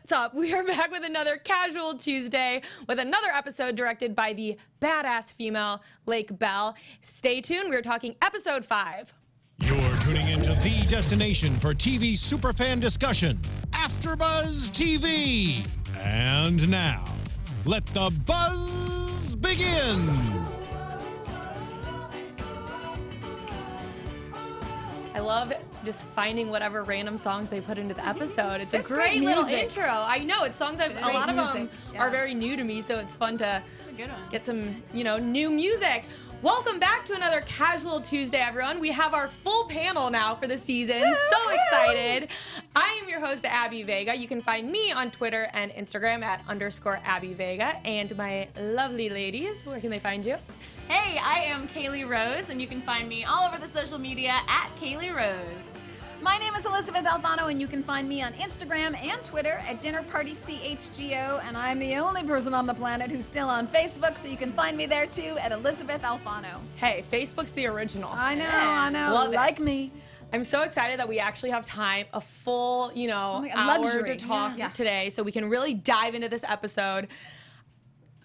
What's up? We are back with another Casual Tuesday with another episode directed by the badass female Lake Bell. Stay tuned. We're talking episode 5. You're tuning into the destination for TV superfan discussion, AFTERBUZZ TV. And now, let the buzz begin. I love just finding whatever random songs they put into the episode. It's a great little intro. I know, it's songs a lot of them are very new to me, so it's fun to get some, new music. Welcome back to another Casual Tuesday, everyone. We have our full panel now for the season. So excited. I am your host, Abby Vega. You can find me on Twitter and Instagram at _Abby Vega. And my lovely ladies, where can they find you? Hey, I am Caley Rose, and you can find me all over the social media at Caley Rose. My name is Elysabeth Alfano, and you can find me on Instagram and Twitter at DinnerPartyCHGO, and I'm the only person on the planet who's still on Facebook, so you can find me there too at Elysabeth Alfano. Hey, Facebook's the original. I know. Love like me. I'm so excited that we actually have time, a full, hour luxury. to talk today, so we can really dive into this episode.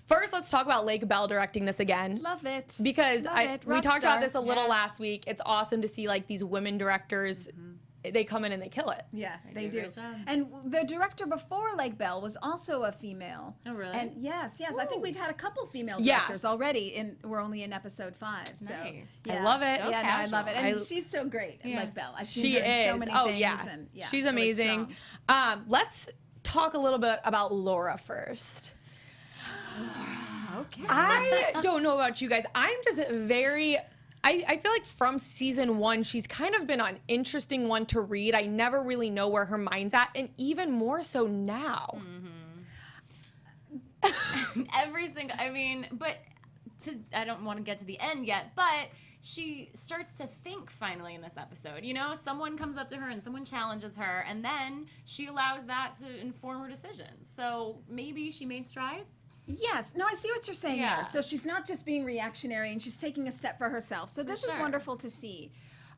First, let's talk about Lake Bell directing this again. Love it. Because we talked about this a little last week. It's awesome to see these women directors. They come in and they kill it. Yeah, they do. And the director before Lake Bell was also a female. Oh, really? And yes. Ooh. I think we've had a couple female directors already, and we're only in episode 5. So Nice. I love it. No, I love it. And she's so great, Lake Bell. I've seen her in so many things. And, she's amazing. Let's talk a little bit about Laura first. Okay. I don't know about you guys. I'm just I feel like from season 1, she's kind of been an interesting one to read. I never really know where her mind's at, and even more so now. I don't want to get to the end yet, but she starts to think finally in this episode. Someone comes up to her and someone challenges her, and then she allows that to inform her decisions. So maybe she made strides. Yes. No, I see what you're saying there. So she's not just being reactionary, and she's taking a step for herself. So this is wonderful to see.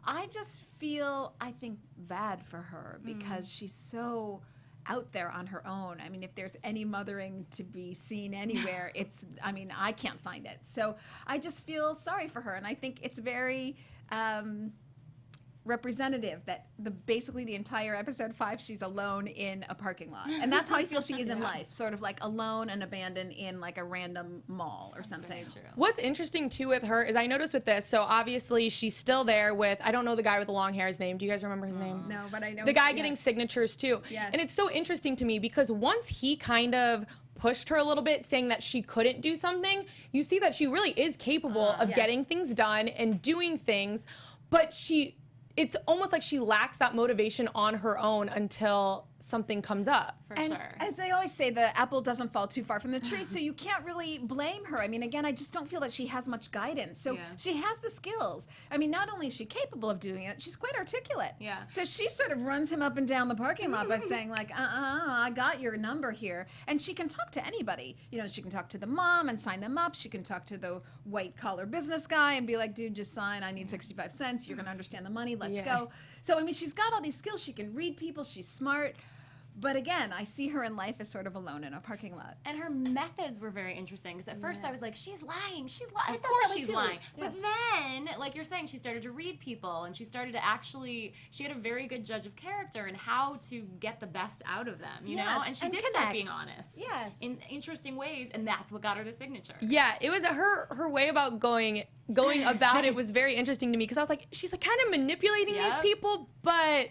I just feel, I think, bad for her because she's so out there on her own. I mean, if there's any mothering to be seen anywhere, I can't find it. So I just feel sorry for her, and I think it's very representative that basically the entire episode 5 she's alone in a parking lot, and that's how I feel she is in life, sort of like alone and abandoned in a random mall or something. What's interesting too with her is I noticed with this, so obviously she's still there with, I don't know the guy with the long hair, his name. Do you guys remember his name? No, but I know the guy getting signatures too. And it's so interesting to me because once he kind of pushed her a little bit, saying that she couldn't do something, you see that she really is capable of getting things done and doing things, but it's almost like she lacks that motivation on her own until something comes up. For sure. As they always say, the apple doesn't fall too far from the tree, so you can't really blame her. I mean, again, I just don't feel that she has much guidance. So she has the skills. I mean, not only is she capable of doing it, she's quite articulate. Yeah. So she sort of runs him up and down the parking lot by saying I got your number here. And she can talk to anybody. She can talk to the mom and sign them up. She can talk to the white collar business guy and be like, dude, just sign. I need 65 cents. You're going to understand the money. Let's go. So, I mean, she's got all these skills. She can read people. She's smart. But again, I see her in life as sort of alone in a parking lot. And her methods were very interesting because at first I was like, she's lying. Of course she's lying. But then, like you're saying, she started to read people, and she started to she had a very good judge of character and how to get the best out of them, you know? And she did start being honest in interesting ways, and that's what got her the signature. Yeah, it was her way about going about it was very interesting to me because I was like, she's kind of manipulating these people, but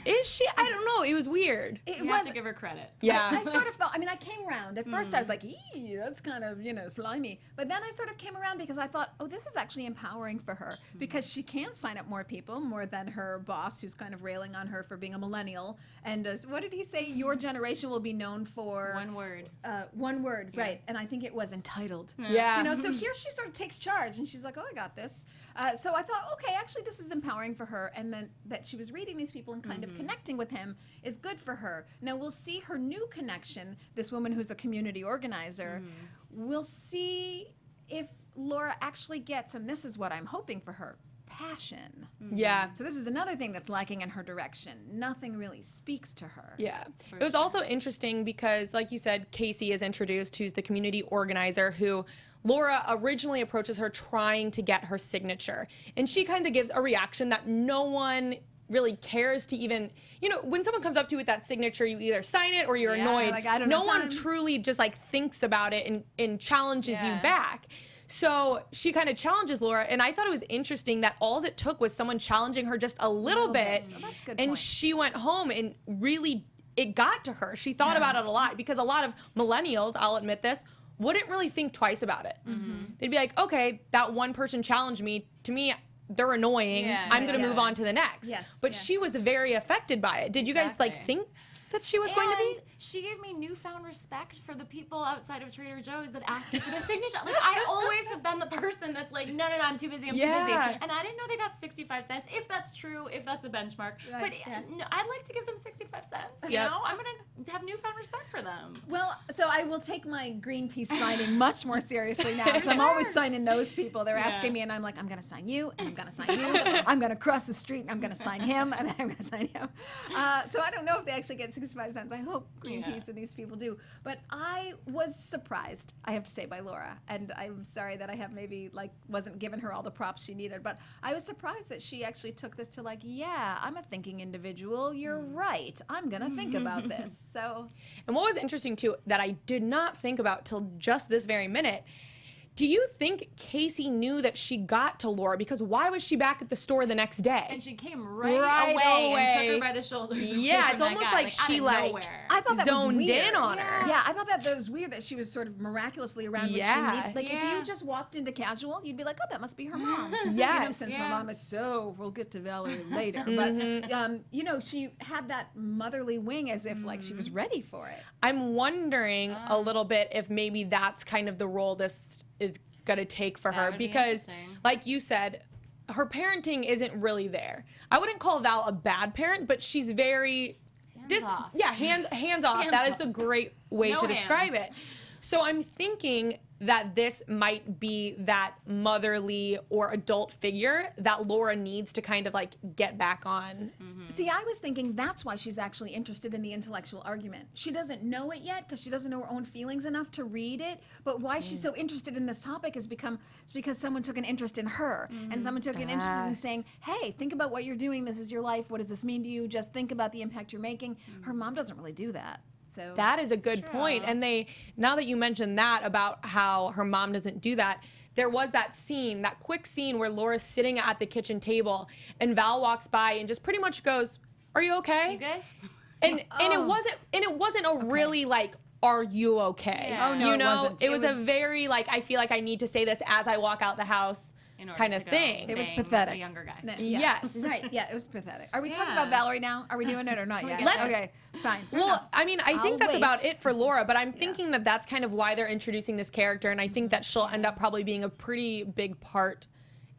is she? I don't know. It was weird. You have to give her credit. Yeah. I sort of felt, I came around. At first I was like, ee, that's kind of, slimy. But then I sort of came around because I thought, oh, this is actually empowering for her because she can sign up more people, more than her boss, who's kind of railing on her for being a millennial. And what did he say? Your generation will be known for... One word. One word, right. And I think it was entitled. Yeah. So here she sort of takes charge, and she's like, oh, I got this. So I thought, okay, actually this is empowering for her. And then that she was reading these people and kind of connecting with him is good for her. Now we'll see her new connection, this woman who's a community organizer. We'll see if Laura actually gets, and this is what I'm hoping for her, passion. Yeah. So this is another thing that's lacking in her direction. Nothing really speaks to her. Yeah. It was also interesting because, like you said, Casey is introduced, who's the community organizer, who Laura originally approaches her trying to get her signature. And she kind of gives a reaction that no one really cares to even, you know, when someone comes up to you with that signature, you either sign it or you're annoyed. Like, I don't no have one time. truly just like thinks about it and challenges you back. So she kind of challenges Laura, and I thought it was interesting that all it took was someone challenging her just a little bit, Oh, that's a good and point. she went home and really, it got to her. She thought about it a lot, because a lot of millennials, I'll admit this, wouldn't really think twice about it. They'd be like, okay, that one person challenged me. To me, they're annoying. I'm going to move on to the next. Yes, But she was very affected by it. Did you guys like think that she was going to be? And she gave me newfound respect for the people outside of Trader Joe's that ask you for the signature. Like, I always have been the person that's like, no, I'm too busy, I'm too busy. And I didn't know they got 65 cents, if that's true, if that's a benchmark. But no, I'd like to give them 65 cents, you know? I'm going to have newfound respect for them. Well, so I will take my Greenpeace signing much more seriously now, because I'm always signing those people. They're asking me, and I'm like, I'm going to sign you, and I'm going to sign you. I'm going to cross the street, and I'm going to sign him, and then I'm going to sign him. So I don't know if they actually get 65 cents. I hope Greenpeace and these people do. But I was surprised, I have to say, by Laura. And I'm sorry that I have maybe wasn't giving her all the props she needed. But I was surprised that she actually took this to yeah, I'm a thinking individual. You're right. I'm going to think about this. So. And what was interesting too, that I did not think about till just this very minute, do you think Casey knew that she got to Laura? Because why was she back at the store the next day? And she came right away and took her by the shoulders. Yeah, it's almost like she I thought that zoned was weird. in on her. Yeah, I thought that was weird that she was sort of miraculously around when she needed. Like if you just walked into casual, you'd be like, oh, that must be her mom. You know, since her mom is so, we'll get to Valerie later. But, you know, she had that motherly wing as if she was ready for it. I'm wondering a little bit if maybe that's kind of the role this is gonna take for her, because like you said, her parenting isn't really there. I wouldn't call Val a bad parent, but she's very hands off. That is the great way to describe it. So I'm thinking that this might be that motherly or adult figure that Laura needs to kind of get back on. See, I was thinking that's why she's actually interested in the intellectual argument. She doesn't know it yet because she doesn't know her own feelings enough to read it, but why she's so interested in this topic is because someone took an interest in her, and someone took an interest in saying, hey, think about what you're doing, this is your life, what does this mean to you, just think about the impact you're making. Her mom doesn't really do that. So that is a good point. And now that you mentioned that about how her mom doesn't do that, there was that scene, that quick scene where Laura's sitting at the kitchen table and Val walks by and just pretty much goes, "Are you okay?" You good? And it wasn't a really "Are you okay?" Yeah. Oh no, you know, it wasn't. it was a very I feel like I need to say this as I walk out the house kind of thing. It was pathetic. A younger guy. Yes. Right. Yeah, it was pathetic. Are we talking about Valerie now? Are we doing it or not yet? Okay, fine. Fair Well, enough. I mean, I think I'll that's wait. about it for Laura, but I'm thinking that that's kind of why they're introducing this character, and I think that she'll end up probably being a pretty big part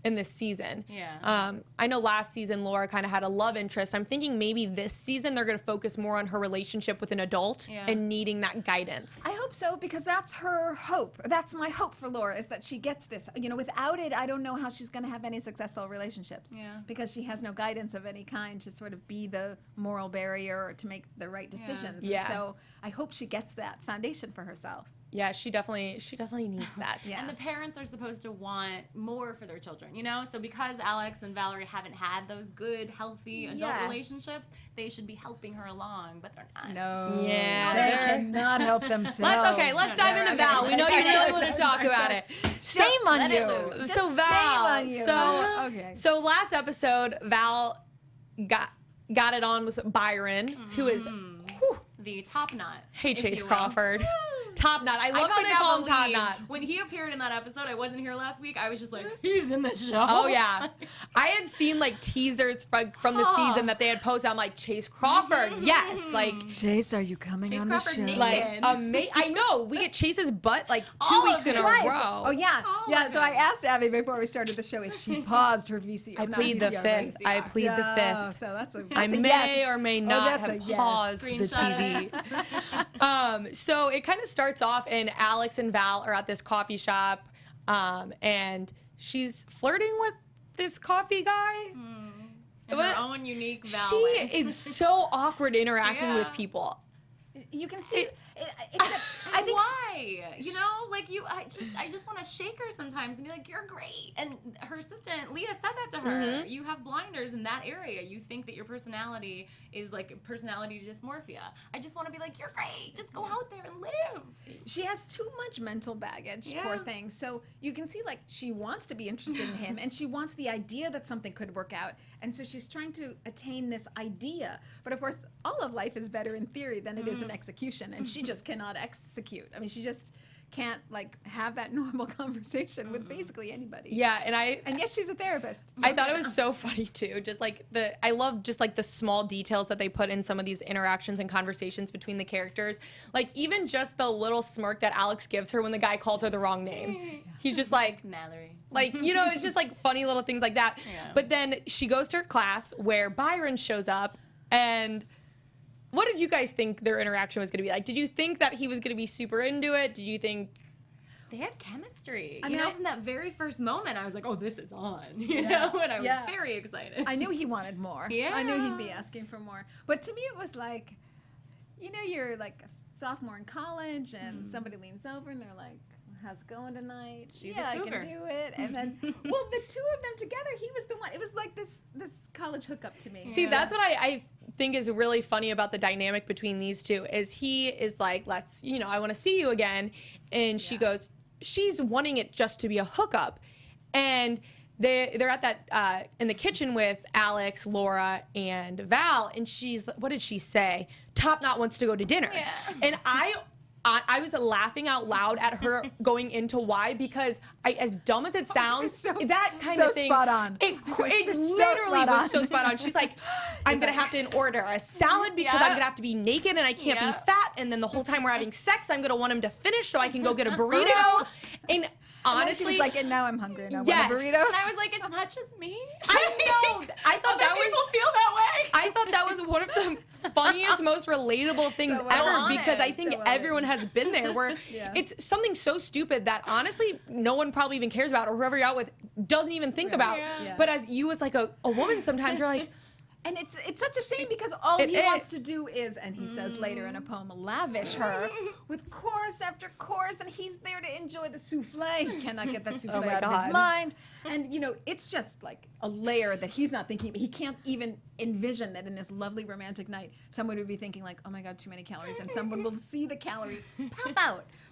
in this season. Yeah. I know last season Laura kind of had a love interest. I'm thinking maybe this season they're going to focus more on her relationship with an adult and needing that guidance. I hope so, because that's her hope. That's my hope for Laura, is that she gets this. You know, without it, I don't know how she's going to have any successful relationships. Yeah. Because she has no guidance of any kind to sort of be the moral barrier or to make the right decisions. Yeah. And so I hope she gets that foundation for herself. Yeah, she definitely needs that. Yeah. And the parents are supposed to want more for their children, you know? So because Alex and Valerie haven't had those good, healthy adult relationships, they should be helping her along, but they're not. No. Yeah, They they're- cannot help themselves. Let's dive into Val. We know you really want to talk about it. Shame on let you. it loose. So Just Val, shame on you. so Okay. So last episode, Val got it on with Byron, who is The top knot. hey if Chase you will. Crawford. Top Knot. I love how they call him Top Knot. When he appeared in that episode, I wasn't here last week. I was just like, he's in the show. Oh yeah, I had seen teasers from the season that they had posted. I'm like, Chase Crawford, yes, Chase, are you coming Chase on Crawford the show? naked. I know we get Chase's butt 2 All weeks of in a it. row. Oh yeah, Oh, yeah. my So I asked Abby before we started the show if she paused her VCR. I plead the fifth. I plead the Oh, fifth. so that's a I that's a may yes. or may Oh, not that's have a yes. paused the Screenshot TV. So it kind of starts off, and Alex and Val are at this coffee shop, and she's flirting with this coffee guy. In her own unique She way. is so awkward interacting with people. You can see. I think why? You know, like I just want to shake her sometimes and be like, "You're great." And her assistant Leah said that to her. You have blinders in that area. You think that your personality is like personality dysmorphia. I just want to be like, "You're great. Just go out there and live." She has too much mental baggage, poor thing. So you can see, like, she wants to be interested in him, and she wants the idea that something could work out. And so she's trying to attain this idea. But of course, all of life is better in theory than it is in execution, and she just cannot execute. I mean, she just can't like have that normal conversation with basically anybody. Yeah, and yet she's a therapist. I thought it was so funny too. Just like I love just like the small details that they put in some of these interactions and conversations between the characters. Like even just the little smirk that Alex gives her when the guy calls her the wrong name. He's just like Mallory. Like, you know, it's just like funny little things like that. Yeah. But then she goes to her class where Byron shows up, and what did you guys think their interaction was going to be like? Did you think that he was going to be super into it? Did you think they had chemistry? I you mean, know, from that very first moment, I was like, "Oh, this is on," you know, and I was very excited. I knew he wanted more. Yeah. I knew he'd be asking for more. But to me, it was like, you know, you're like a sophomore in college, and somebody leans over, and they're like, "How's it going tonight?" She's yeah, a I cougar. can do it. And then, well, the two of them together, he was the one. It was like this college hookup to me. See, that's what I think is really funny about the dynamic between these two is he is like, let's, you know, I want to see you again. And she goes, she's wanting it just to be a hookup. And they're at that, in the kitchen with Alex, Laura, and Val. And what did she say? Top Knot wants to go to dinner. Yeah. And I was laughing out loud at her going into why, because as dumb as it sounds, that kind of thing. So spot on. It literally was so spot on. She's like, I'm going to have to order a salad because I'm going to have to be naked and I can't be fat. And then the whole time we're having sex, I'm going to want him to finish so I can go get a burrito. And honestly, she was like, and now I'm hungry and I Yes. want a burrito. And I was like, "It's not just me." I know. I thought that people was. feel that way. I thought that was one of the funniest, most relatable things So ever honest. because I think So everyone has been there where it's something so stupid that honestly no one probably even cares about or whoever you're out with doesn't even think about. Yeah. But as you as like a woman sometimes you're like, And it's such a shame because all It he is. wants to do is, and he says later in a poem, lavish her with course after course, and he's there to enjoy the souffle. He cannot get that souffle my out of God. his mind. And, you know, it's just like a layer that he's not thinking. He can't even envision that in this lovely romantic night, someone would be thinking like, oh my God, too many calories. And someone will see the calorie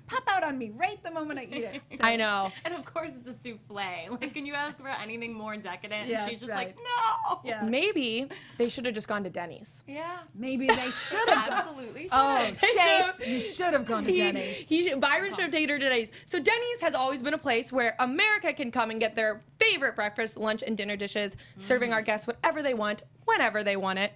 pop out on me right the moment I eat it. So, I know. And of course, it's a souffle. Like, can you ask for anything more decadent? Yes, And she's just right. like, "No." Yeah. Maybe they should have just gone to Denny's. Yeah. Maybe they should have. Absolutely. Should. Oh, Chase, you should have gone to Denny's. Byron should have taken her to Denny's. So Denny's has always been a place where America can come and get their favorite breakfast, lunch, and dinner dishes, serving our guests whatever they want, whenever they want it.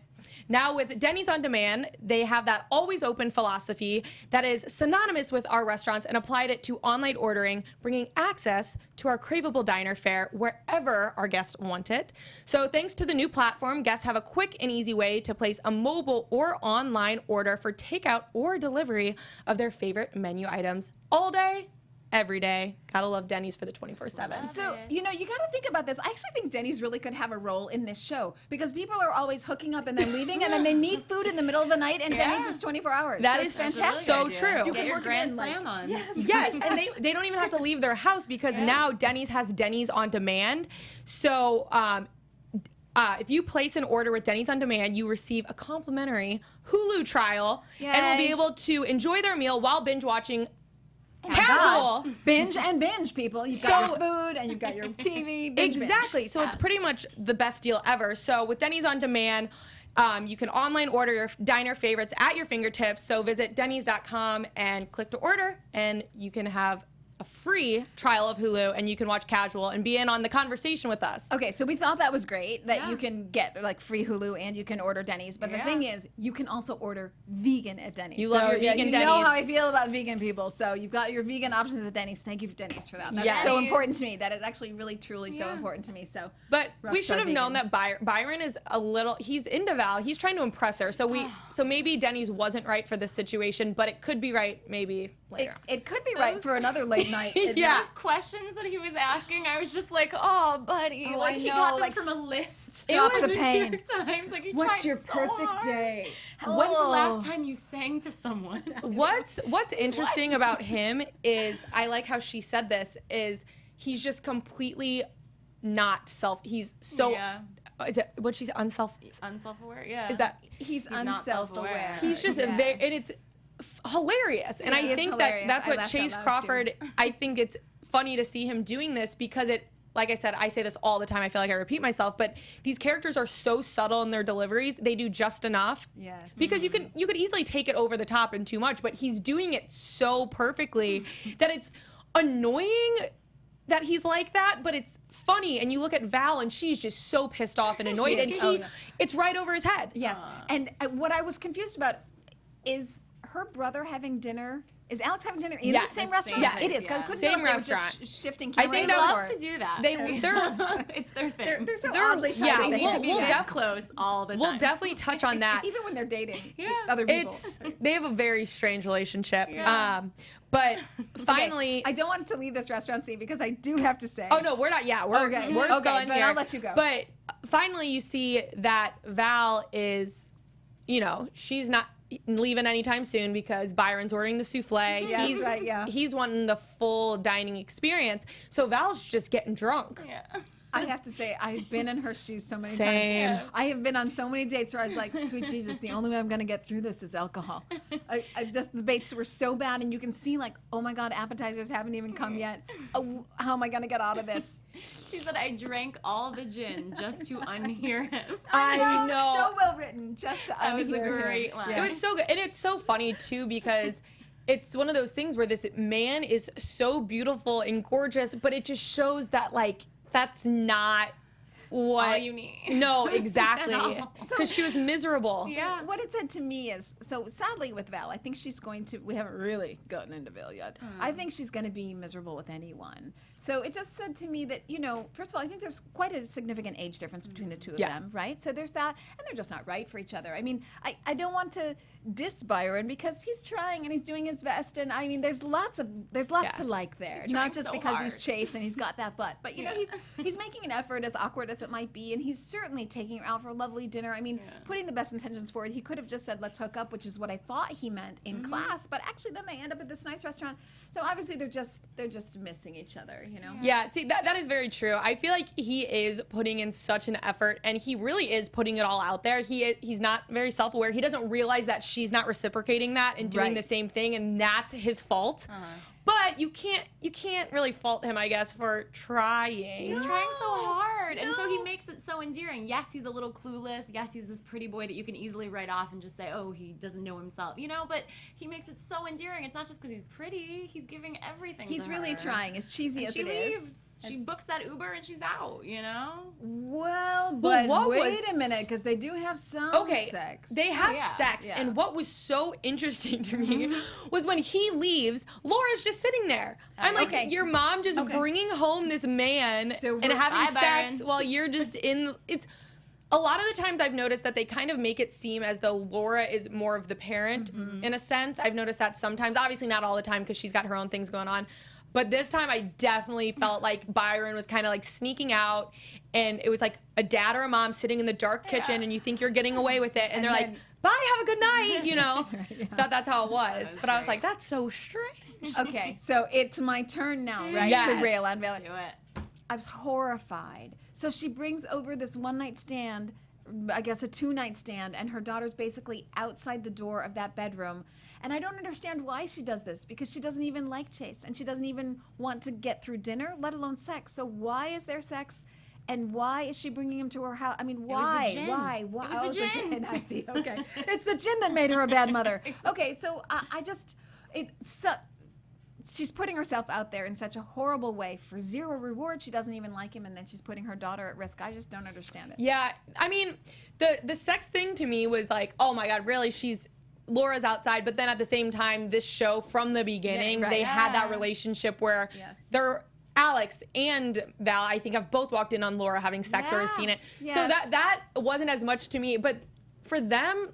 Now with Denny's On Demand, they have that always open philosophy that is synonymous with our restaurants and applied it to online ordering, bringing access to our craveable diner fare wherever our guests want it. So thanks to the new platform, guests have a quick and easy way to place a mobile or online order for takeout or delivery of their favorite menu items all day, every day. Gotta love Denny's for the 24/7. So, you know, you got to think about this. I actually think Denny's really could have a role in this show because people are always hooking up and then leaving and then they need food in the middle of the night and Denny's is 24 hours. That so is it's That's a really fantastic. so good idea. true. Get can your work it Grand in, like- Slam on. Yes, and they don't even have to leave their house because now Denny's has Denny's On Demand. So if you place an order with Denny's On Demand, you receive a complimentary Hulu trial and will be Yay. able to enjoy their meal while binge watching casual. Binge and binge, people. You've got your food and you've got your TV. Binge, Exactly. So it's pretty much the best deal ever. So with Denny's On Demand, you can online order your diner favorites at your fingertips. So visit Dennys.com and click to order, and you can have a free trial of Hulu, and you can watch casual and be in on the conversation with us. Okay, so we thought that was great that you can get like free Hulu and you can order Denny's. But the thing is, you can also order vegan at Denny's. You love your vegan You know Denny's. how I feel about vegan people. So you've got your vegan options at Denny's. Thank you for Denny's for that. That's Yes. so important to me. That is actually really, truly so important to me. So, But we Rockstar should have known vegan. that Byron is he's into Val. He's trying to impress her. So maybe Denny's wasn't right for this situation, but it could be right maybe later. It could be right for another late night. Yeah. Those questions that he was asking, I was just like, oh, buddy. Oh, like, I he know, got them like, from a list. stop It was the a pain. New York Times. Like, he What's tried your so perfect hard. day? When's the last time you sang to someone? What's interesting about him is, I like how she said this, is he's just completely not he's so, Yeah. is it, what she's Unself-aware, yeah. is that, He's not unself-aware. self-aware. he's just Yeah. very, and it's hilarious. And It I is think hilarious. that's I what laughed Chase out loud, Crawford, too. I think it's funny to see him doing this because it, like I said, I say this all the time. I feel like I repeat myself, but these characters are so subtle in their deliveries. They do just enough. Yes. Because you could easily take it over the top and too much, but he's doing it so perfectly that it's annoying that he's like that, but it's funny. And you look at Val and she's just so pissed off and annoyed, and it's right over his head. Yes. And what I was confused about is her brother having dinner. Is Alex having dinner in Yes. the same restaurant? Yes. It is. 'Cause I Yeah. couldn't Same know if they were just restaurant. shifting I camera think They that angles love or- to do that. They're it's their thing. They're so They're- oddly yeah, tight. They we'll- need to be we'll this def- close all the time. We'll definitely touch on that. Even when they're dating Yeah. other people. They have a very strange relationship. Yeah. But Okay, finally, I don't want to leave this restaurant scene because I do have to say. oh no, we're not. Yeah, we're Okay. we're Okay, still in but here. I'll let you go. But finally, you see that Val is, she's not leaving anytime soon because Byron's ordering the souffle. Yeah, that's right, yeah. He's wanting the full dining experience. So Val's just getting drunk. Yeah. I have to say, I've been in her shoes so many Same. times. I have been on so many dates where I was like, sweet Jesus, the only way I'm going to get through this is alcohol. The dates were so bad, and you can see like, oh my God, appetizers haven't even come yet. Oh, how am I going to get out of this? She said, I drank all the gin just to unhear him. I know. So well written, just to That was a unhear him. great line. It was so good. And it's so funny, too, because it's one of those things where this man is so beautiful and gorgeous, but it just shows that, like, that's not what all you need. No, exactly. At all. Because she was miserable. Yeah. What it said to me is, so sadly with Val, I think she's going to, we haven't really gotten into Val yet. I think she's going to be miserable with anyone. So it just said to me that, first of all, I think there's quite a significant age difference between the two of them, right? So there's that, and they're just not right for each other. I mean, I don't want to diss Byron because he's trying and he's doing his best, and I mean, there's lots to like there. He's Not trying just so because hard. he's Chase and he's got that butt, but he's making an effort, as awkward as it might be, and he's certainly taking her out for a lovely dinner. I mean, putting the best intentions forward. He could have just said, let's hook up, which is what I thought he meant in class, but actually then they end up at this nice restaurant. So obviously they're just missing each other, Yeah, see, that is very true. I feel like he is putting in such an effort, and he really is putting it all out there. He's not very self-aware. He doesn't realize that she's not reciprocating that and doing the same thing, and that's his fault. But you can't really fault him, I guess, for trying. He's trying so hard. And so he makes it so endearing. Yes, he's a little clueless. Yes, he's this pretty boy that you can easily write off and just say, oh, he doesn't know himself. But he makes it so endearing. It's not just because he's pretty. He's giving everything He's to really her. trying, as cheesy And as she it leaves. is. She books that Uber and she's out, Well, but what wait a minute, because they do have some sex. They have yeah. sex, Yeah. and what was so interesting to me was when he leaves, Laura's just sitting there. I'm like, Okay. your mom just bringing home this man So and having Bye, sex Byron. while you're just in. It's a lot of the times I've noticed that they kind of make it seem as though Laura is more of the parent in a sense. I've noticed that sometimes, obviously not all the time because she's got her own things going on. But this time I definitely felt like Byron was kind of like sneaking out, and it was like a dad or a mom sitting in the dark kitchen, and you think you're getting away with it, and they're like, then- bye, have a good night, Thought that's how it was. But I was like, that's so strange. Okay, so it's my turn now, right? Yes. To rail on Valerie. Do it. I was horrified. So she brings over this one-night stand, I guess a two-night stand, and her daughter's basically outside the door of that bedroom. And I don't understand why she does this, because she doesn't even like Chase, and she doesn't even want to get through dinner, let alone sex. So why is there sex? And why is she bringing him to her house? I mean, why? gin. Why? It was Oh, the gin. I see. Okay. It's the gin that made her a bad mother. Okay, so she's putting herself out there in such a horrible way for zero reward. She doesn't even like him, and then she's putting her daughter at risk. I just don't understand it. Yeah, I mean, the sex thing to me was like, oh my God, really? Laura's outside, but then at the same time, this show from the beginning, Yeah, right. they had that relationship where they're Alex and Val, I think, have both walked in on Laura having sex or has seen it. Yes. So that wasn't as much to me, but for them,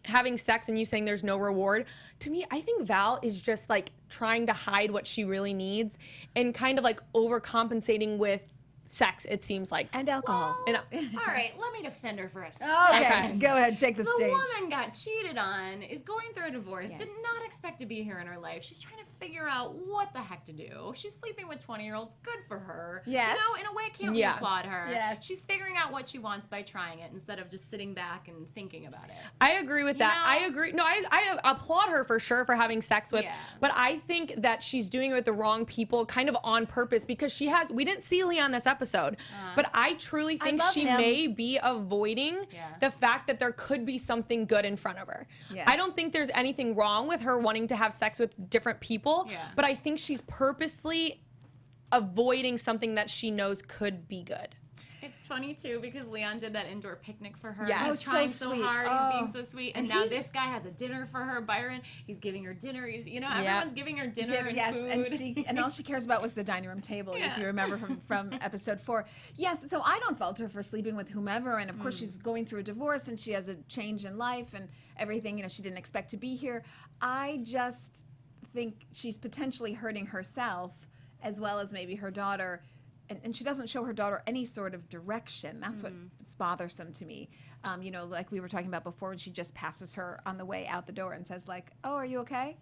having sex and you saying there's no reward, to me, I think Val is just like trying to hide what she really needs and kind of like overcompensating with sex, it seems like. And alcohol. Well, all right, let me defend her for a second. Okay, go ahead, take the stage. The woman got cheated on, is going through a divorce, did not expect to be here in her life. She's trying to figure out what the heck to do. She's sleeping with 20-year-olds. Good for her. Yes. You know, in a way, can't we applaud her? Yes. She's figuring out what she wants by trying it instead of just sitting back and thinking about it. I agree with that. know? I agree. No, I applaud her for sure for having sex with, but I think that she's doing it with the wrong people kind of on purpose because we didn't see Leon this episode, but I truly think she may be avoiding the fact that there could be something good in front of her. Yes. I don't think there's anything wrong with her wanting to have sex with different people, but I think she's purposely avoiding something that she knows could be good. It's funny too because Leon did that indoor picnic for her. Yes. He's trying so so sweet. hard. Oh. He's being so sweet. And now this guy has a dinner for her. Byron, he's giving her dinner. He's, everyone's giving her dinner and food. And all she cares about was the dining room table, if you remember from episode 4. Yes, so I don't fault her for sleeping with whomever, and of course she's going through a divorce and she has a change in life and everything, she didn't expect to be here. I just think she's potentially hurting herself as well as maybe her daughter. And she doesn't show her daughter any sort of direction. That's what's bothersome to me. Like we were talking about before, when she just passes her on the way out the door and says like, "Oh, are you okay?"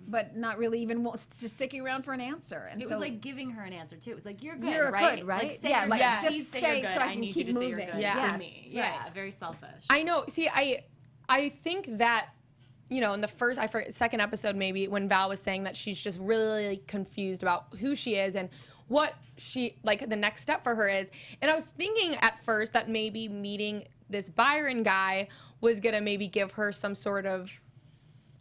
But not really even sticking around for an answer. And it was like giving her an answer too. It was like, "You're good, you're right? good, right? Like, say yeah, you're like good. just Say say you're good. so I I can need keep you to moving. say you're good Yeah. for me." Yeah, very selfish. I know. See, I think that, in the second episode maybe, when Val was saying that she's just really confused about who she is and what the next step for her is. And I was thinking at first that maybe meeting this Byron guy was gonna maybe give her some sort of,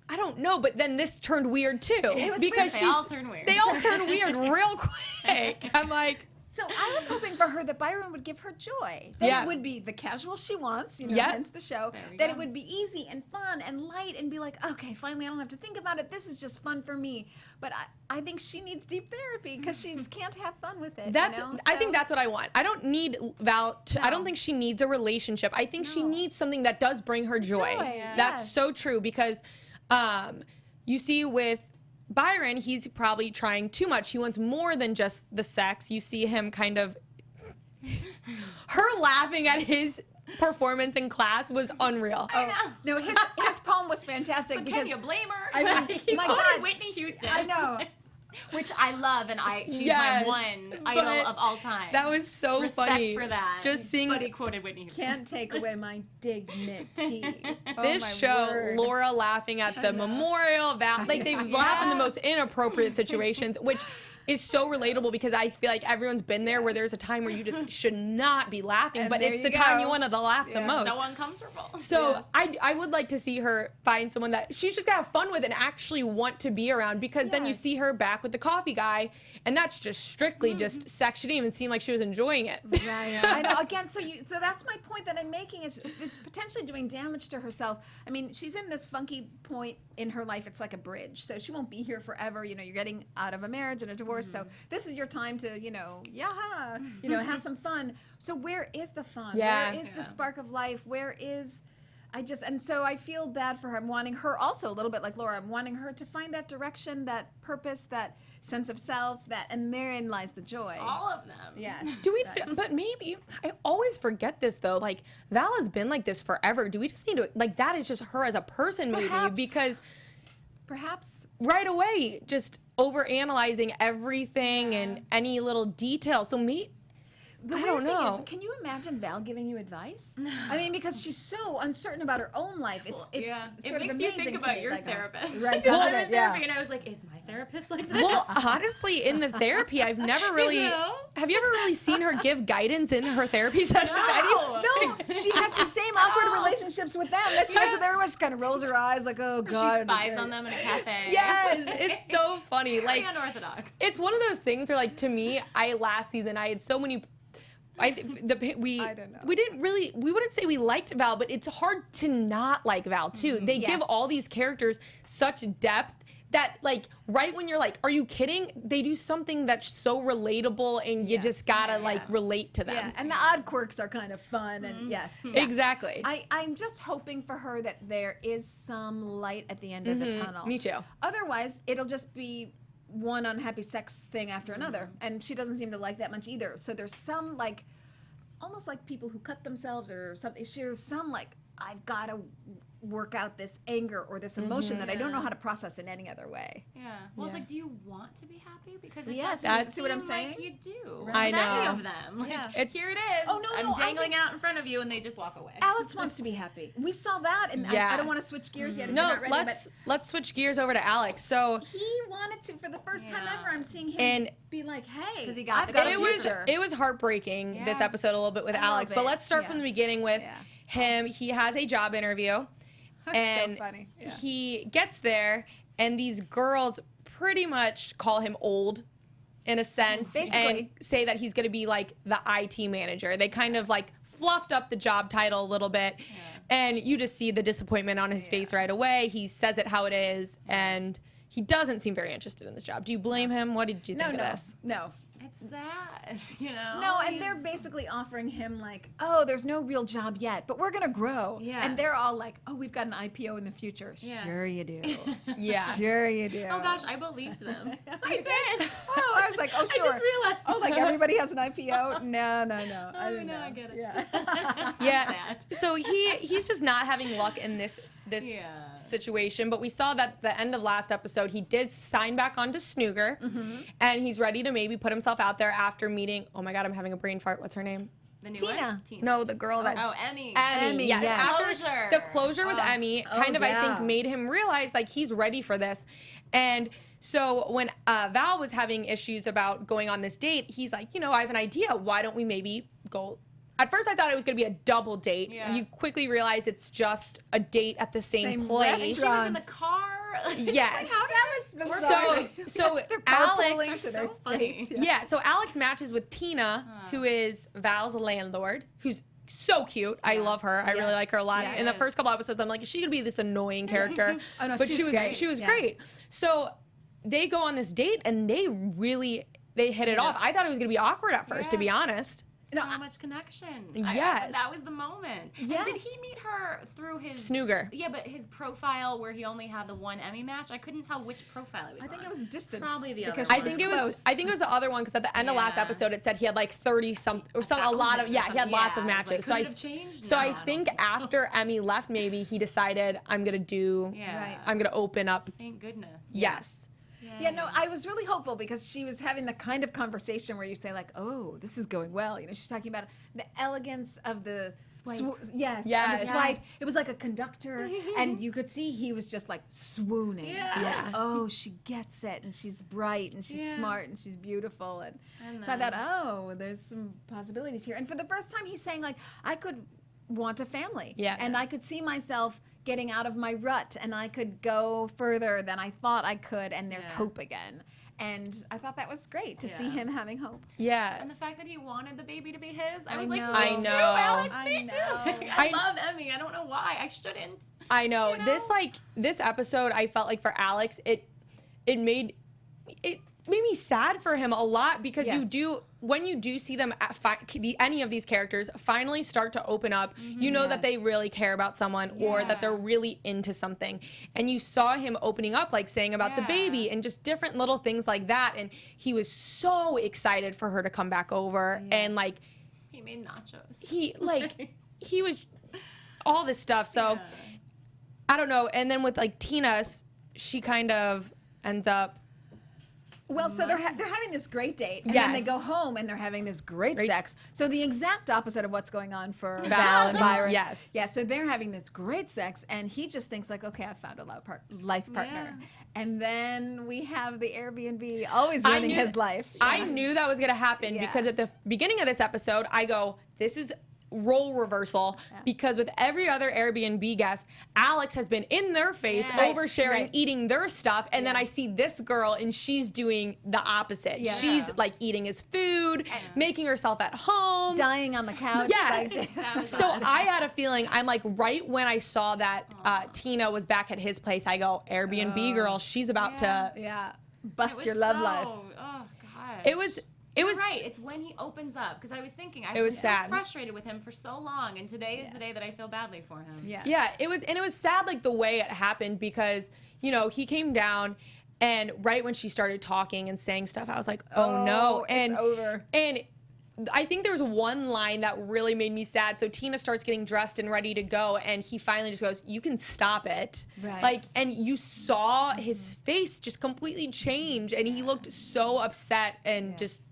I don't know, but then this turned weird too. It was because weird. They all turn weird. They all turn weird real quick. I'm like, So I was hoping for her that Byron would give her joy. That it would be the casual she wants, hence the show. That it would be easy and fun and light and be like, okay, finally I don't have to think about it. This is just fun for me. But I think she needs deep therapy because she just can't have fun with it. I think that's what I want. I don't need Val I don't think she needs a relationship. I think she needs something that does bring her joy. That's so true because you see with Byron, he's probably trying too much. He wants more than just the sex. You see him kind of, her laughing at his performance in class was unreal. I know. No, his poem was fantastic. But because can you blame her? I mean, he my quoted God. Whitney Houston. I know. Which I love, and she's my one idol of all time. That was so Respect funny. for that. Just seeing, but he quoted Whitney Houston. Can't take away my dignity. This show, Laura laughing at the memorial, they laugh in the most inappropriate situations, which is so relatable because I feel like everyone's been there where there's a time where you just should not be laughing, And but there it's you the go. time you want to laugh the most. So uncomfortable. So I would like to see her find someone that she's just gonna have fun with and actually want to be around, because then you see her back with the coffee guy and that's just strictly just sex. She didn't even seem like she was enjoying it. Right. I know. Again, so that's my point that I'm making is potentially doing damage to herself. I mean, she's in this funky point in her life. It's like a bridge. So she won't be here forever. You're getting out of a marriage and a divorce. So this is your time to, have some fun. So where is the fun? Yeah. Where is the spark of life? Where is... and so I feel bad for her. I'm wanting her also a little bit like Laura. I'm wanting her to find that direction, that purpose, that sense of self, and therein lies the joy. All of them. Yes. But maybe, I always forget this though, like Val has been like this forever. Do we just need to, that is just her as a person maybe, because perhaps right away, just overanalyzing everything and any little detail. So I don't know. Can you imagine Val giving you advice? I mean, because she's so uncertain about her own life. It's sort it of makes amazing you think to about me, your like, therapist. right? Because I'm doesn't in it? therapy, and I was like, is my therapist like this? Well, honestly, in the therapy, I've never really. Have you ever really seen her give guidance in her therapy sessions? No. No, she has the same awkward relationships with them. That's why everyone just kind of rolls her eyes like, oh God. She spies on them in a cafe. Yes, it's so funny. Very unorthodox. It's one of those things where, last season I had so many. We don't know. We wouldn't say we liked Val, but it's hard to not like Val too. They give all these characters such depth that like right when you're like, are you kidding? They do something that's so relatable and you just gotta like relate to them. Yeah, and the odd quirks are kind of fun, and Exactly. I'm just hoping for her that there is some light at the end of the tunnel. Me too. Otherwise, it'll just be one unhappy sex thing after another, and she doesn't seem to like that much either. So there's some like, almost like people who cut themselves or something. There's some like, I've got to work out this anger or this emotion that I don't know how to process in any other way. Yeah. Well, it's like, do you want to be happy? Because it Yes, doesn't see what I'm seem saying? like you do. Right. I With any know. of them. Like, Yeah. here it is. Oh, no, I'm no, I dangling think- out in front of you, and they just walk away. Alex wants to be happy. We saw that, and I don't want to switch gears yet. If No, you're not ready, let's switch gears over to Alex. So but he wanted to, for the first time ever, I'm seeing him And- be like, hey, 'Cause he got I've the got a it was future. it was heartbreaking this episode a little bit with A little Alex. But bit, let's start yeah. from the beginning with him. He has a job interview. That's And so funny. Yeah. he gets there, and these girls pretty much call him old, in a sense, and Basically. say that he's going to be like the IT manager. They kind of like fluffed up the job title a little bit, and you just see the disappointment on his face right away. He says it how it is, and he doesn't seem very interested in this job. Do you blame him? What did you think of this? No. It's sad, you know? No, and they're basically offering him like, oh, there's no real job yet, but we're gonna grow. Yeah. And they're all like, oh, we've got an IPO in the future. Yeah. Sure you do. Yeah. Sure you do. Oh gosh, I believed them. I did. Oh, I was like, oh, sure. I just realized. Oh, like everybody has an IPO? No. I Oh, didn't no, know. I get it. Yeah. Yeah. Sad. So he's just not having luck in this situation. But we saw that at the end of last episode, he did sign back onto Snooger, and he's ready to maybe put himself out there after meeting. Oh my God, I'm having a brain fart. What's her name? The new Tina. one? Tina. No, the girl that. Oh, Emmy. Emmy, yes. yes. After Closure. the closure with Emmy kind of, I yeah. think, made him realize like he's ready for this. And so when Val was having issues about going on this date, he's like, I have an idea. Why don't we maybe go? At first, I thought it was going to be a double date. Yeah. You quickly realize it's just a date at the same Same place. And she was in the car. Yes. That was bizarre. So They're carpooling Alex. to their So funny. dates. Yeah, so Alex matches with Tina, who is Val's landlord, who's so cute. I love her. I really like her a lot. Yeah, In the yes. first couple episodes, I'm like, is she gonna be this annoying character? Oh, no, but she's she was great. she was Yeah. great. So they go on this date and they hit it off. I thought it was gonna be awkward at first, to be honest. So much connection. Yes. That was the moment. Yes. And did he meet her through his Snooger. Yeah, but his profile where he only had the one Emmy match, I couldn't tell which profile it was I think on. it was distance. Probably the because other I one. think it was the other one because at the end of last Yeah. episode it said he had like 30 something or some a lot of he had lots of matches. So could it have changed? So No, I don't think so. after Emmy left, maybe he decided I'm gonna Yeah. I'm gonna open up. Thank goodness. Yes. Yeah, no, I was really hopeful because she was having the kind of conversation where you say like, "Oh, this is going well." She's talking about the elegance of the Swipe. yes, Yes. of the swipe. It was like a conductor, and you could see he was just like swooning. Yeah. Like, oh, she gets it, and she's bright, and she's smart, and she's beautiful, and so I thought, oh, there's some possibilities here. And for the first time, he's saying like, I could want a family, and I could see myself getting out of my rut, and I could go further than I thought I could, and there's hope again. And I thought that was great to see him having hope. Yeah. And the fact that he wanted the baby to be his, I was know. like, I me too, know. Alex, I me know. too. I love Emmy. I don't know why. I shouldn't. I know. You know? This episode I felt like for Alex it made me sad for him a lot because when you do see them at any of these characters finally start to open up, you know that they really care about someone or that they're really into something. And you saw him opening up, like saying about the baby and just different little things like that. And he was so excited for her to come back over and like He made nachos. he was all this stuff. So I don't know. And then with like Tina, she kind of ends up. Well, so they're having this great date, and then they go home and they're having this great sex. So the exact opposite of what's going on for Val and Byron. Yes. Yeah, so they're having this great sex, and he just thinks like, okay, I found a life partner. And then we have the Airbnb always ruining his life. I knew that was going to happen because at the beginning of this episode, I go, this is role reversal because with every other Airbnb guest, Alex has been in their face, oversharing, eating their stuff, and then I see this girl and she's doing the opposite. She's like eating his food, making herself at home, dying on the couch. So I had a feeling, I'm like, right when I saw that Tina was back at his place, I go, Airbnb girl, she's about to bust your love life. Oh God. It was right. It's when he opens up, because I was thinking I was so frustrated with him for so long, and today is the day that I feel badly for him. Yeah, it was sad, like the way it happened, because you know he came down, and right when she started talking and saying stuff, I was like, oh no, and it's over. And I think there was one line that really made me sad. So Tina starts getting dressed and ready to go, and he finally just goes, "You can stop it." Right. Like, and you saw his face just completely change, and he looked so upset and just,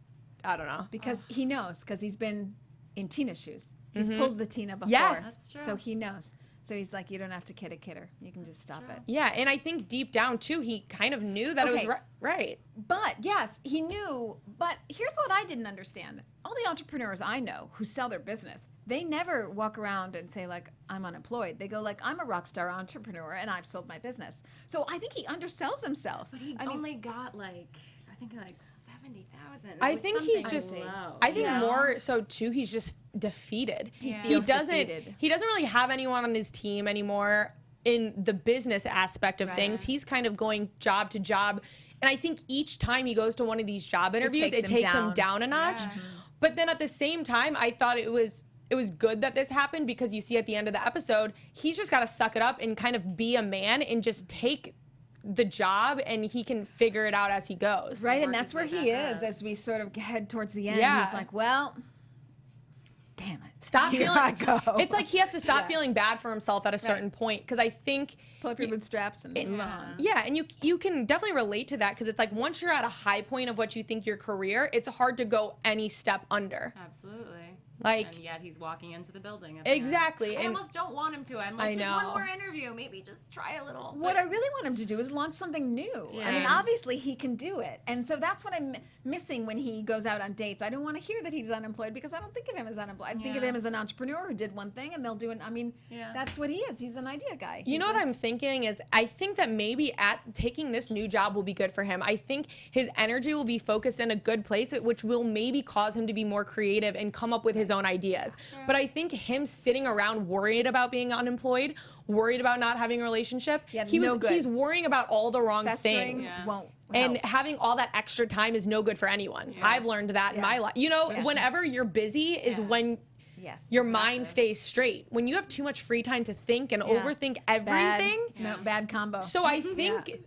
I don't know. Because he knows, because he's been in Tina's shoes. He's pulled the Tina before. Yes. That's true. So he knows. So he's like, you don't have to kid her. You can just stop it. Yeah, and I think deep down, too, he kind of knew that it was right. But, yes, he knew. But here's what I didn't understand. All the entrepreneurs I know who sell their business, they never walk around and say, like, I'm unemployed. They go, like, I'm a rock star entrepreneur, and I've sold my business. So I think he undersells himself. But he only got, like, I think, like, 70,000. I think he's just, low. I think more so, too, he's just defeated. He doesn't defeated. He doesn't really have anyone on his team anymore in the business aspect of things. He's kind of going job to job. And I think each time he goes to one of these job interviews, it takes him down a notch. But then at the same time, I thought it was good that this happened, because you see at the end of the episode, he's just got to suck it up and kind of be a man and just take the job, and he can figure it out as he goes. Right, and that's where he is as we sort of head towards the end. He's like, well, damn it. Stop Here feeling. I go. It's like he has to stop feeling bad for himself at a certain point, because I think pull up your bootstraps and move on. Yeah, and you can definitely relate to that, because it's like once you're at a high point of what you think your career, it's hard to go any step under. Absolutely. Like, and yet he's walking into the building. Exactly. I almost don't want him to. I'm like, just one more interview. Maybe just try a little. What I really want him to do is launch something new. I mean, obviously he can do it. And so that's what I'm missing when he goes out on dates. I don't want to hear that he's unemployed, because I don't think of him as unemployed. I think of him as an entrepreneur who did one thing and they'll do it. I mean, that's what he is. He's an idea guy. You know what I'm thinking is, I think that maybe taking this new job will be good for him. I think his energy will be focused in a good place, which will maybe cause him to be more creative and come up with his own ideas. But I think him sitting around worried about being unemployed, worried about not having a relationship, he's worrying about all the wrong things. Won't and having all that extra time is no good for anyone. I've learned that in my life. You know, whenever you're busy is when your mind stays straight. When you have too much free time to think and overthink everything. Bad combo. So I think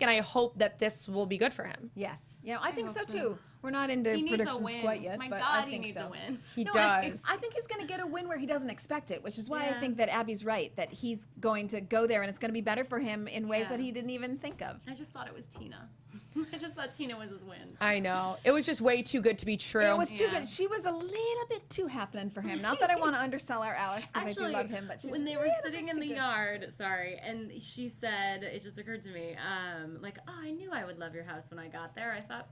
and I hope that this will be good for him. Yes. Yeah, I think so too. We're not into predictions quite yet, but I think he needs so. a win. He does. I think he's going to get a win where he doesn't expect it, which is why I think that Abby's right, that he's going to go there and it's going to be better for him in ways that he didn't even think of. I just thought it was Tina. I just thought Tina was his win. I know. It was just way too good to be true. It was too good. She was a little bit too happening for him. Not that I want to undersell our Alex, because I do love him, but when they were sitting in the yard, and she said, it just occurred to me, like, oh, I knew I would love your house when I got there. I thought,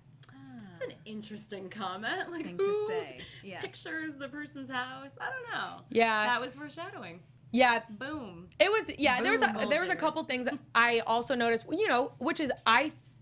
that's an interesting comment. Like, thing who to say. pictures the person's house? I don't know. Yeah. That was foreshadowing. Yeah. Boom. It was, there was a couple things that I also noticed, which is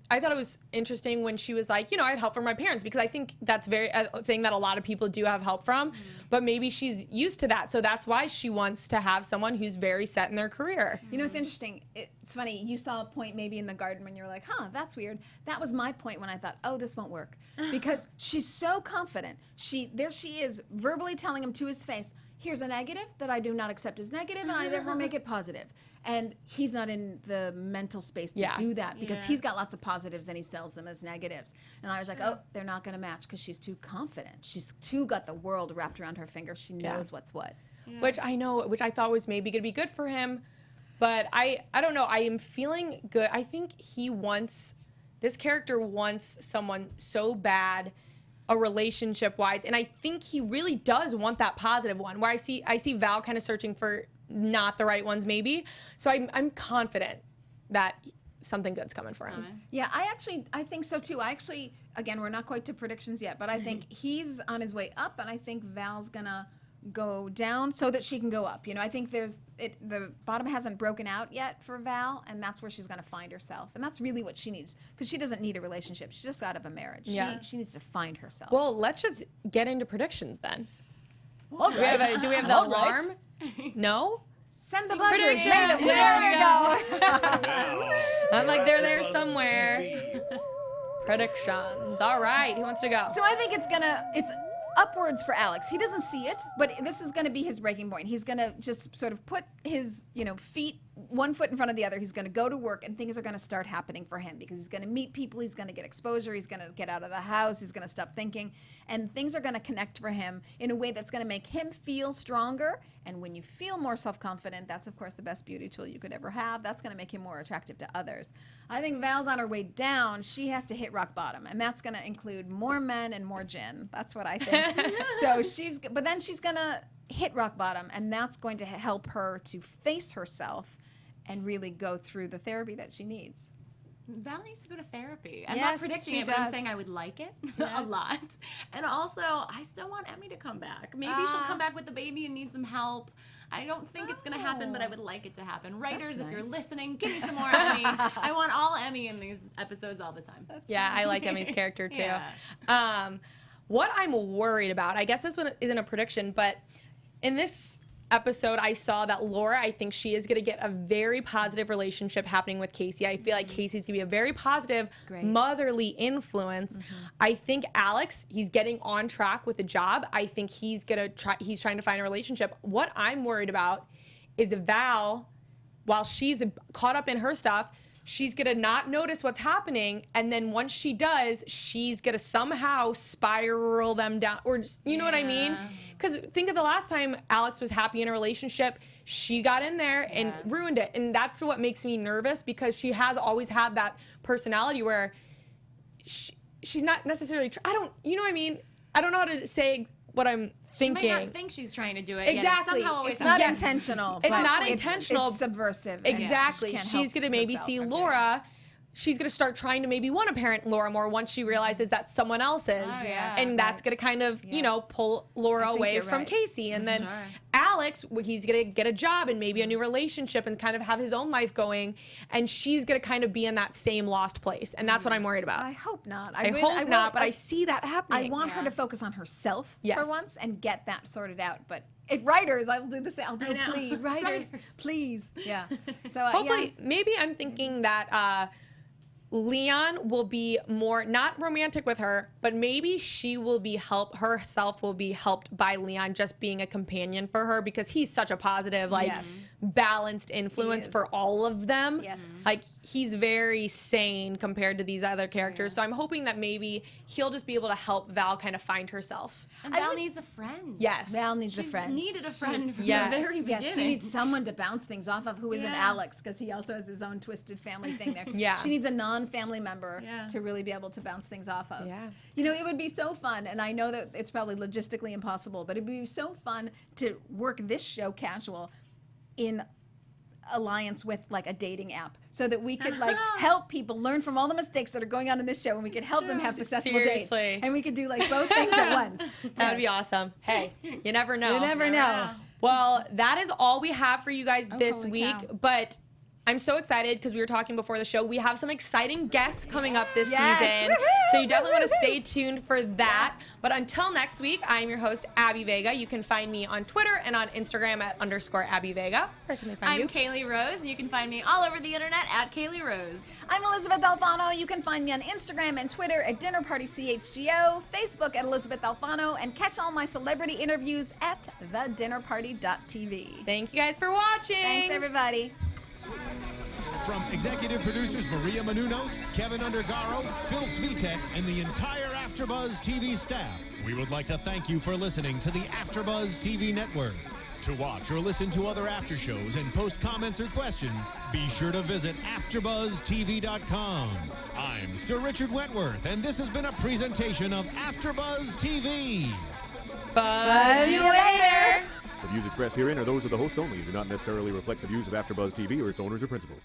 I thought it was interesting when she was like, I had help from my parents, because I think that's a thing that a lot of people do have help from, but maybe she's used to that. So that's why she wants to have someone who's very set in their career. You know, it's interesting. It's funny. You saw a point maybe in the garden when you were like, huh, that's weird. That was my point when I thought, oh, this won't work, because she's so confident. There she is verbally telling him to his face, here's a negative that I do not accept as negative, and I therefore make it positive. And he's not in the mental space to do that, because he's got lots of positives and he sells them as negatives. And I was like, oh, they're not going to match, because she's too confident. She's too got the world wrapped around her finger. She knows what's what. Which I thought was maybe going to be good for him. But I don't know. I am feeling good. I think this character wants someone so bad, a relationship-wise, and I think he really does want that positive one, where I see Val kind of searching for not the right ones maybe. So I'm confident that something good's coming for him. Yeah, I think so too. Again, we're not quite to predictions yet, but I think he's on his way up, and I think Val's gonna go down so that she can go up. You know, I think the bottom hasn't broken out yet for Val, and that's where she's going to find herself. And that's really what she needs, because she doesn't need a relationship. She's just out of a marriage. Yeah. She needs to find herself. Well, let's just get into predictions then. All right. Do we have the All right. alarm? No? Send the buzzers. Predictions. There we go. I'm like, they're there somewhere. Predictions. All right. Who wants to go? So I think it's upwards for Alex. He doesn't see it, but this is going to be his breaking point. He's going to just sort of put his, feet one foot in front of the other. He's going to go to work, and things are going to start happening for him because he's going to meet people. He's going to get exposure. He's going to get out of the house. He's going to stop thinking, and things are going to connect for him in a way that's going to make him feel stronger. And when you feel more self-confident, that's of course the best beauty tool you could ever have. That's going to make him more attractive to others. I think Val's on her way down. She has to hit rock bottom, and that's going to include more men and more gin. That's what I think. But then she's going to hit rock bottom, and that's going to help her to face herself and really go through the therapy that she needs. Val needs to go to therapy. I'm Yes, not predicting she it, but I'm does. saying I would like it a lot. And also, I still want Emmy to come back. Maybe she'll come back with the baby and need some help. I don't think it's going to happen, but I would like it to happen. Writers, if you're listening, give me some more Emmy. I want all Emmy in these episodes all the time. Yeah, I like Emmy's character too. Yeah. What I'm worried about, I guess this one isn't a prediction, but in this episode, I saw that Laura, I think she is going to get a very positive relationship happening with Casey. I feel like Casey's going to be a very positive motherly influence. I think Alex, he's getting on track with the job. I think he's trying to find a relationship. What I'm worried about is Val, while she's caught up in her stuff, she's going to not notice what's happening, and then once she does, she's going to somehow spiral them down, or just, you know what I mean? Because think of the last time Alex was happy in a relationship, she got in there and ruined it, and that's what makes me nervous, because she has always had that personality where she's not necessarily, you know what I mean? I don't know how to say what I'm thinking. She might not think she's trying to do it. Exactly. It's not intentional. It's but not intentional. It's subversive. Exactly. She's going to maybe see Laura. She's going to start trying to maybe want to parent Laura more once she realizes that someone else is. And that's going to kind of, pull Laura away from Casey. And then Alex, he's going to get a job and maybe a new relationship and kind of have his own life going. And she's going to kind of be in that same lost place. And that's what I'm worried about. I hope not. I hope not, but I see that happening. I want her to focus on herself Yes. for once and get that sorted out. But if writers, I'll do the same. I'll do a plea. Writers, please. Yeah. So hopefully, maybe I'm thinking that Leon will be more, not romantic with her, but maybe she will be herself will be helped by Leon just being a companion for her, because he's such a positive, balanced influence for all of them. Yes. Like, he's very sane compared to these other characters. So I'm hoping that maybe he'll just be able to help Val kind of find herself. And Val needs a friend. Yes. Val needs a She's friend. needed a friend from Yes. the very beginning. Yes, she needs someone to bounce things off of who isn't Alex, because he also has his own twisted family thing there. Yeah. She needs a non-family member to really be able to bounce things off of. Yeah. It would be so fun, and I know that it's probably logistically impossible, but it'd be so fun to work this show casual in alliance with like a dating app, so that we could help people learn from all the mistakes that are going on in this show, and we could help them have successful dates, and we could do like both things at once. That would be awesome. Hey, you never know. You never know. Well, that is all we have for you guys this week, cow. but I'm so excited because we were talking before the show. We have some exciting guests coming up this season, so you definitely want to stay tuned for that. Yes. But until next week, I'm your host, Abby Vega. You can find me on Twitter and on Instagram at _Abby Vega. Where can they find you? I'm Caley Rose. You can find me all over the internet at Caley Rose. I'm Elysabeth Alfano. You can find me on Instagram and Twitter at Dinner Party CHGO, Facebook at Elysabeth Alfano, and catch all my celebrity interviews at thedinnerparty.tv. Thank you guys for watching. Thanks, everybody. From executive producers Maria Menounos, Kevin Undergaro, Phil Svitek, and the entire AfterBuzz TV staff, we would like to thank you for listening to the AfterBuzz TV network. To watch or listen to other after shows and post comments or questions, be sure to visit AfterBuzzTV.com. I'm Sir Richard Wentworth, and this has been a presentation of AfterBuzz TV. Buzz you later. The views expressed herein are those of the hosts only and do not necessarily reflect the views of AfterBuzz TV or its owners or principals.